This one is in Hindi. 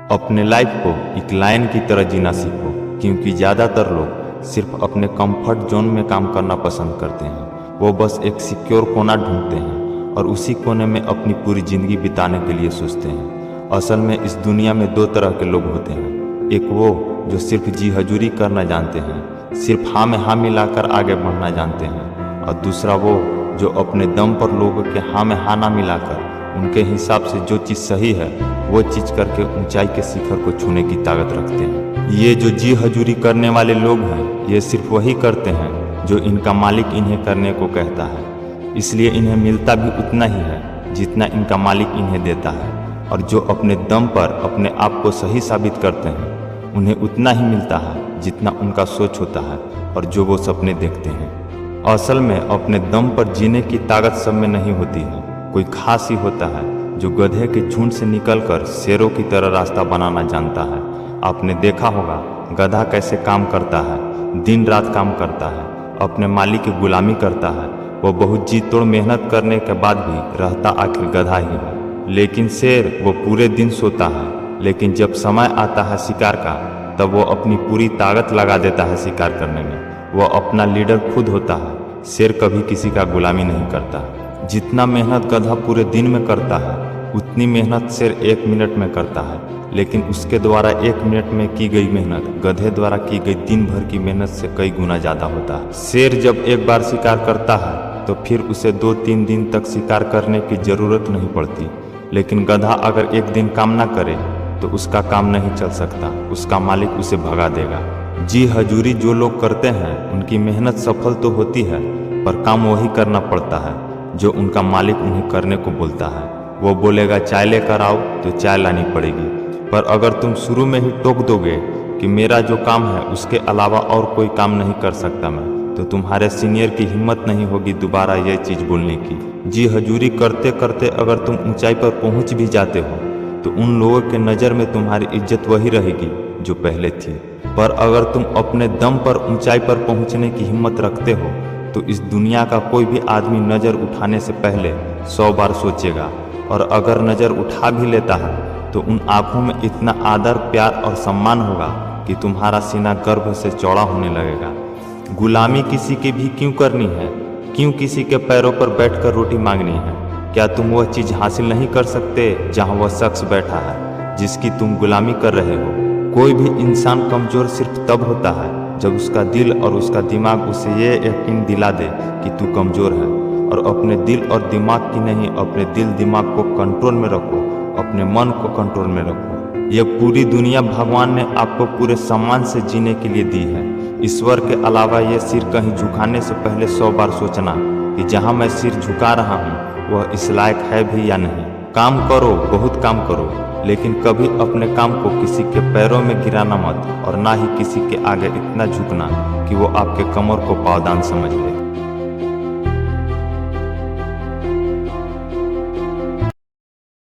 अपने लाइफ को एक लाइन की तरह जीना सीखो, क्योंकि ज़्यादातर लोग सिर्फ अपने कंफर्ट जोन में काम करना पसंद करते हैं। वो बस एक सिक्योर कोना ढूंढते हैं और उसी कोने में अपनी पूरी ज़िंदगी बिताने के लिए सोचते हैं। असल में इस दुनिया में दो तरह के लोग होते हैं, एक वो जो सिर्फ जी हजूरी करना जानते हैं, सिर्फ हाँ में हाँ मिलाकर आगे बढ़ना जानते हैं, और दूसरा वो जो अपने दम पर लोगों के हाँ में हाँ ना मिलाकर उनके हिसाब से जो चीज़ सही है वो चीज़ करके ऊंचाई के शिखर को छूने की ताकत रखते हैं। ये जो जी हजूरी करने वाले लोग हैं, ये सिर्फ वही करते हैं जो इनका मालिक इन्हें करने को कहता है, इसलिए इन्हें मिलता भी उतना ही है जितना इनका मालिक इन्हें देता है। और जो अपने दम पर अपने आप को सही साबित करते हैं, उन्हें उतना ही मिलता है जितना उनका सोच होता है और जो वो सपने देखते हैं। असल में अपने दम पर जीने की ताकत सब में नहीं होती है, कोई खास ही होता है जो गधे के झुंड से निकलकर शेरों की तरह रास्ता बनाना जानता है। आपने देखा होगा गधा कैसे काम करता है, दिन रात काम करता है, अपने मालिक की गुलामी करता है। वो बहुत जी तोड़ मेहनत करने के बाद भी रहता आखिर गधा ही है। लेकिन शेर वो पूरे दिन सोता है, लेकिन जब समय आता है शिकार का, तब वो अपनी पूरी ताकत लगा देता है शिकार करने में। वो अपना लीडर खुद होता है। शेर कभी किसी का गुलामी नहीं करता। जितना मेहनत गधा पूरे दिन में करता है, उतनी मेहनत शेर 1 मिनट में करता है। लेकिन उसके द्वारा 1 मिनट में की गई मेहनत गधे द्वारा की गई दिन भर की मेहनत से कई गुना ज़्यादा होता है। शेर जब एक बार शिकार करता है तो फिर उसे 2-3 दिन तक शिकार करने की ज़रूरत नहीं पड़ती। लेकिन गधा अगर एक दिन काम ना करे तो उसका काम नहीं चल सकता, उसका मालिक उसे भगा देगा। जी हजूरी जो लोग करते हैं उनकी मेहनत सफल तो होती है, पर काम वही करना पड़ता है जो उनका मालिक उन्हें करने को बोलता है। वो बोलेगा चाय लेकर आओ तो चाय लानी पड़ेगी। पर अगर तुम शुरू में ही टोक दोगे कि मेरा जो काम है उसके अलावा और कोई काम नहीं कर सकता मैं, तो तुम्हारे सीनियर की हिम्मत नहीं होगी दोबारा यह चीज़ बोलने की। जी हजूरी करते करते अगर तुम ऊंचाई पर पहुंच भी जाते हो तो उन लोगों के नज़र में तुम्हारी इज्जत वही रहेगी जो पहले थी। पर अगर तुम अपने दम पर ऊंचाई पर पहुंचने की हिम्मत रखते हो तो इस दुनिया का कोई भी आदमी नज़र उठाने से पहले 100 बार सोचेगा, और अगर नज़र उठा भी लेता है तो उन आँखों में इतना आदर, प्यार और सम्मान होगा कि तुम्हारा सीना गर्व से चौड़ा होने लगेगा। गुलामी किसी की भी क्यों करनी है? क्यों किसी के पैरों पर बैठकर रोटी मांगनी है? क्या तुम वह चीज़ हासिल नहीं कर सकते जहाँ वह शख्स बैठा है जिसकी तुम गुलामी कर रहे हो? कोई भी इंसान कमज़ोर सिर्फ तब होता है जब उसका दिल और उसका दिमाग उसे ये यकीन दिला दे कि तू कमज़ोर है। और अपने दिल और दिमाग की नहीं, अपने दिल दिमाग को कंट्रोल में रखो, अपने मन को कंट्रोल में रखो। यह पूरी दुनिया भगवान ने आपको पूरे सम्मान से जीने के लिए दी है। ईश्वर के अलावा यह सिर कहीं झुकाने से पहले 100 बार सोचना कि जहाँ मैं सिर झुका रहा हूँ वह इस लायक है भी या नहीं। काम करो, बहुत काम करो, लेकिन कभी अपने काम को किसी के पैरों में गिराना मत, और ना ही किसी के आगे इतना झुकना कि वो आपके कमर को पावदान समझ ले।